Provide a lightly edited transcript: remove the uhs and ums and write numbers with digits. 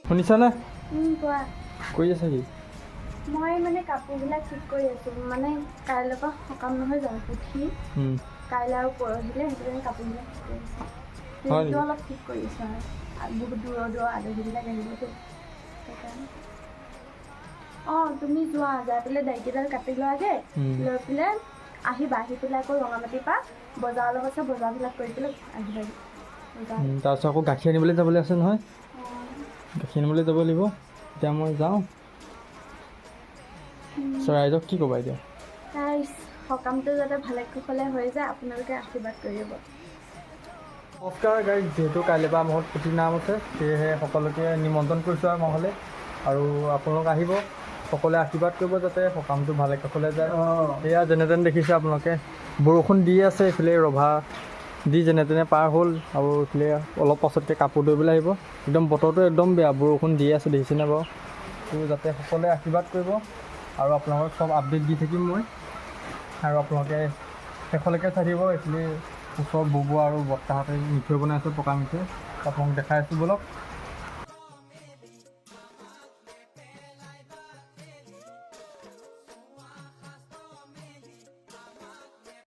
শুনিছানে? কোৱা। কৰি আছা কি? মই মানে কাপোৰবিলাক ঠিক কৰি আছোঁ। মানে কাইলৈৰ পৰা সকাম নহয় জানো পুঠি কাইলৈ আৰু পৰহিলে সেইটো কাৰণে কাপোৰবিলাক ঠিক কৰি আছোঁ। হয় ফিল্ডটো নেকি? অলপ ঠিক কৰি আছোঁ আৰু বহুত দূৰৰ আলহীবিলাক আহিবতো সেইকাৰণে। অঁ তুমি যোৱা যাই পেলাই দাইকেইডাল কাটি লোৱাগৈ লৈ পেলাই আহিবা আহি পেলাই আকৌ ৰঙামাটিৰ পৰা বজাৰৰ আছে বজাৰবিলাক কৰি পেলাই আহিবাগৈ। তাৰপিছত আকৌ গাখীৰ আনিবলৈ যাবলৈ আছে নহয়। গাখীৰ আনিবলৈ যাব লাগিব। এতিয়া মই যাওঁ। ৰাইজক কি ক'বা এতিয়া? তাই সকামটো যাতে ভালে কুশলে হৈ যায় আপোনালোকে আশীৰ্বাদ কৰিব। নমস্কাৰ গাইজ, যিহেতু কাইলৈ পৰা মহত পুথি নাম আছে সেয়েহে সকলোকে নিমন্ত্ৰণ কৰিছোঁ আৰু মহলে। আৰু আপোনালোক আহিব, সকলোৱে আশীৰ্বাদ কৰিব যাতে সকামটো ভালে কুশলে যায়। এয়া যেনে তেনে দেখিছে আপোনালোকে বৰষুণ দি আছে, এইফালে ৰভা দি যেনে তেনে পাৰ হ'ল আৰু এইফালে অলপ পাছতকৈ কাপোৰ ধৰিবলৈ আহিব। একদম বতৰটো একদম বেয়া, বৰষুণ দি আছে দেখিছেনে বাৰু। তো যাতে সকলোৱে আশীৰ্বাদ কৰিব আৰু আপোনালোকক চব আপডেট দি থাকিম মই। আৰু আপোনালোকে শেষলৈকে চাই থাকিব। এইফালে ওচৰৰ বুবু আৰু বৰ্তাহঁতে মিঠৈ বনাই আছোঁ, পকা মিঠৈ আপোনালোক দেখাই আছোঁ ব'লক।